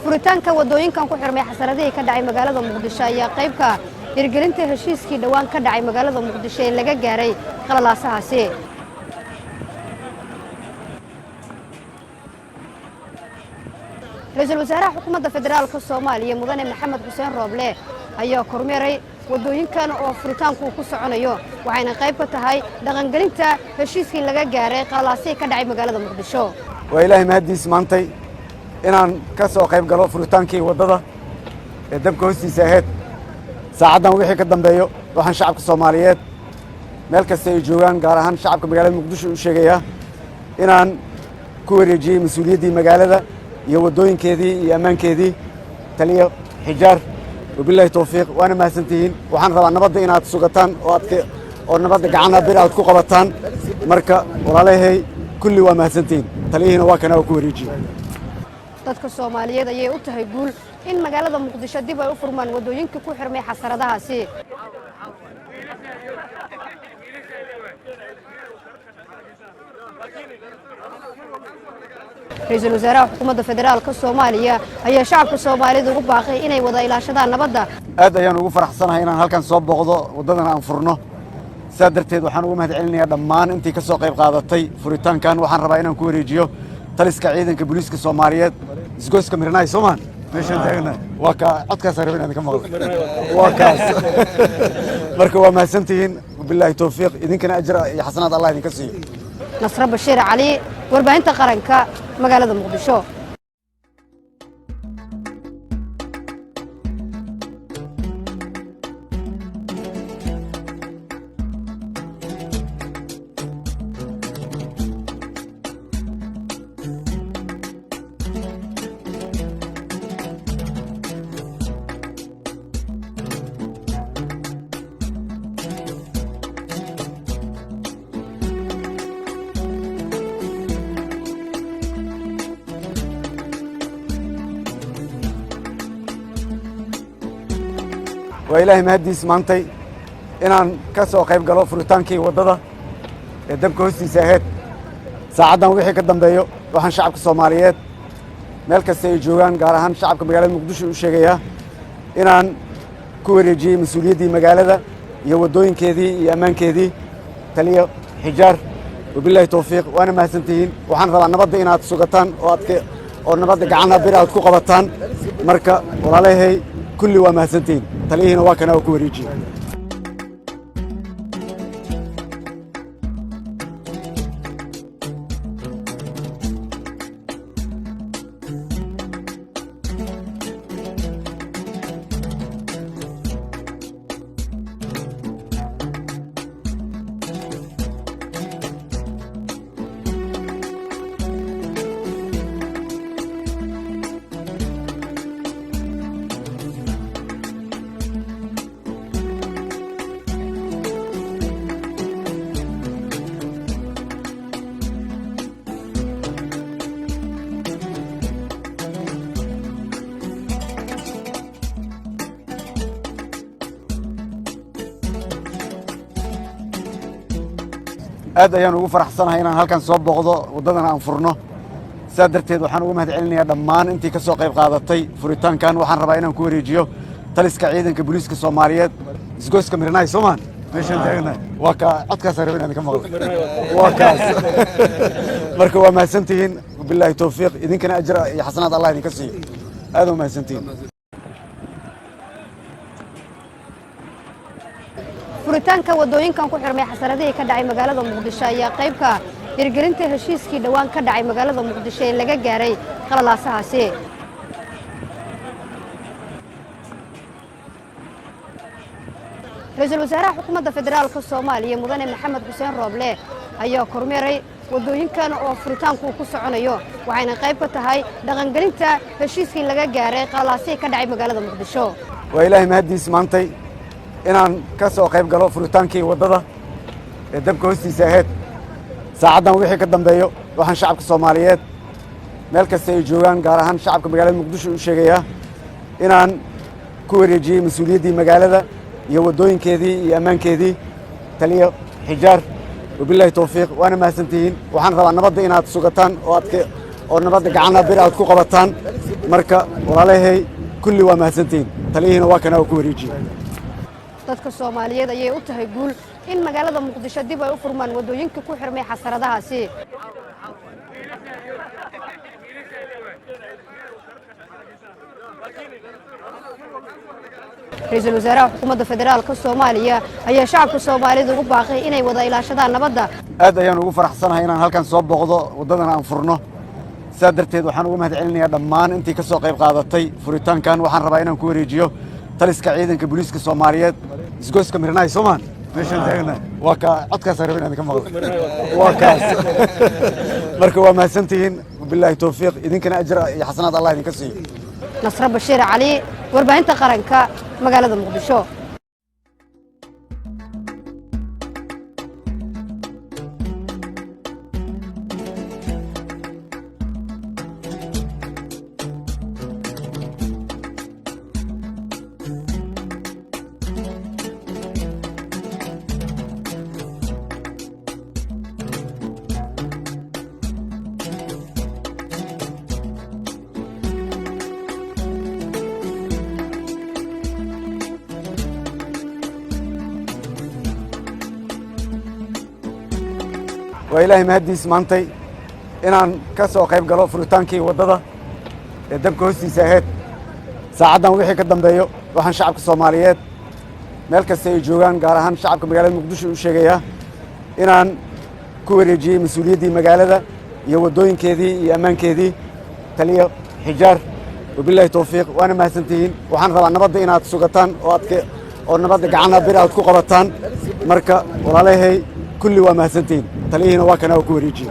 furitaanka wadooyinkan ku xirmay xasaradaha ka dhacay magaalada Muqdisho ayaa qayb ka hirgelinta heshiiskii dhawaan ka dhacay magaalada Muqdisho ee laga gaaray qalalaasahaasi. Ra'iisul Wasaaraha Xukuumadda Federaalka Soomaaliya Mudane Maxamed Xuseen Rooble ayaa kormeeray wadooyinkan oo furitaanku ku soconayo waxayna qayb ka tahay dhaqangelinta heshiiskii laga gaaray qalalaasaha ka dhacay magaalada Muqdisho. waa ilaahay mahadiis maantay inaan ka soo qayb galo furitaankii wadada ee dabka hoostiisa ahayd saacadan wixii ka dambeeyo waxaan shacabka Soomaaliyeed meel kasta ay joogaan gaar ahaan shacabka magaalada Muqdisho u sheegaya inaan ku wareejiyay mas'uuliyaddii magaalada iyo wadooyinkeedii iyo ammaankeedii taliya xijaar wabillahi tawfiiq waana mahadsantihiin waxaan rabaa nabadda inaad sugataan oo nabadda gacana bir aad ku qabataan marka walaalahay kulli waa mahadsantihiin taliyihina waa kana ku wareejiyay dadka Soomaaliyeed ayay u tahay guul in magaalada Muqdisho dib ay u furmaan wadooyinka ku xirmay xasaradahaasi. Ra'iisul Wasaaraha Xukuumadda Federaalka Soomaaliya ayaa shacabka Soomaaliyeed ugu baaqay inay wada ilaashadaan nabadda. aad ayaan ugu faraxsanahay inaan halkan soo booqdo wadadan aan furno saadarteed waxaan ugu mahadcelinayaa dhammaan intii ka soo qayb qaadatay furitaankan waxaan rabaa inaan ku wareejiyo taliska ciidanka booliiska Soomaaliyeed isgoyska Mirnaay Soomaan meeshaan taagna waa ka codkaas rabin aan ka maqlo waa kaas marka waa mahadsantihiin billahi tawfiiq idinkana ajr iyo xasanaad Allah idinka siiyo. Nasra Bashiir Cali warbaahinta qaranka magaalada Muqdisho. waa ilaahay mahadiis maantay inaan ka soo qayb galo furitaankii wadada ee dabka hoostiisa ahayd saacadan wixii ka dambeeyo waxaan shacabka Soomaaliyeed meel kasta ay joogaan gaar ahaan shacabka magaalada Muqdisho u sheegaya inaan ku wareejiyay mas'uuliyaddii magaalada iyo wadooyinkeedii iyo ammaankeedii taliya xijaar wabillahi tawfiiq waana mahadsantihiin waxaan rabaa nabadda inaad sugataan oo nabadda gacana bir aad ku qabataan marka walaalahay kulli waa mahadsantihiin taliyihina waa kana ku wareejiyay. aad ayaan ugu faraxsanahay inaan halkan soo booqdo wadadan aan furno saadarteed waxaan ugu mahadcelinayaa dhammaan intii ka soo qayb qaadatay furitaankan waxaan rabaa inaan ku wareejiyo taliska ciidanka booliiska Soomaaliyeed isgoyska Mirnaay Soomaan meeshaan taagna waa ka codkaas rabin aan ka maqlo waa kaas marka waa mahadsantihiin billahi tawfiiq idinkana ajr iyo xasanaad Allah idinka siiyo aad u mahadsantihiin. furitaanka wadooyinkan ku xirmay xasaradaha ka dhacay magaalada Muqdisho ayaa qayb ka hirgelinta heshiiskii dhawaan ka dhacay magaalada Muqdisho ee laga gaaray qalalaasahaasi. Ra'iisul Wasaaraha Xukuumadda Federaalka Soomaaliya Mudane Maxamed Xuseen Rooble ayaa kormeeray wadooyinkan oo furitaanku ku soconayo waxayna qayb ka tahay dhaqangelinta heshiiskii laga gaaray qalalaasaha ka dhacay magaalada Muqdisho. waa ilaahay mahadiis maantay inaan ka soo qayb galo furitaankii wadada ee dabka hoostiisa ahayd saacadan wixii ka dambeeyo waxaan shacabka Soomaaliyeed meel kasta ay joogaan gaar ahaan shacabka magaalada Muqdisho u sheegaya inaan ku wareejiyay mas'uuliyaddii magaalada iyo wadooyinkeedii iyo ammaankeedii taliya xijaar wabillahi tawfiiq waana mahadsantihiin waxaan rabaa nabadda inaad sugataan oo nabadda gacana bir aad ku qabataan marka walaalahay kulli waa mahadsantihiin taliyihiina waa kana ku wareejiye dadka Soomaaliyeed ayay u tahay guul in magaalada Muqdisho dib ay u furmaan wadooyinka ku xirmay xasaradahaasi ra'iisul wasaaraha xukuumadda federaalka Soomaaliya ayaa shacabka Soomaaliyeed ugu baaqay inay wada ilaashadaan nabadda aad ayaan ugu faraxsanahay inaan halkan soo booqdo wadadan aan furno sidaa darteed waxaan uga mahadcelinayaa dhammaan intii ka soo qayb qaadatay furitaankan waxaan rabaa inaan ku wareejiyo taliska ciidanka booliiska Soomaaliyeed isgoyska Mirnaay Soomaan meeshaan taagna waa ka codkaas rabin aan ka maqlo waa kaas marka waa mahadsantihiin billahi tawfiiq idinkana ajr iyo xasanaad Allah idinka siiyo Nasra Bashiir Ali warbaahinta qaranka magaalada Muqdisho waa ilaahay mahadiis maantay inaan ka soo qayb galo furitaankii wadada ee dabka hoostiisa ahayd saacaddan wixii ka dambeeyo waxaan shacabka Soomaaliyeed meel kasta ay joogaan gaar ahaan shacabka magaalada Muqdisho u sheegayaa inaan ku wareejiyay mas'uuliyaddii magaalada iyo wadooyinkeedii iyo ammaankeedii taliya xijaar wabillahi tawfiiq waana mahadsantihiin waxaan rabaa nabadda inaad sugataan oo nabadda gacana bir aad ku qabataan marka walaalahay kulli waa mahadsantihiin taliyihiina waa kana ku wareejiye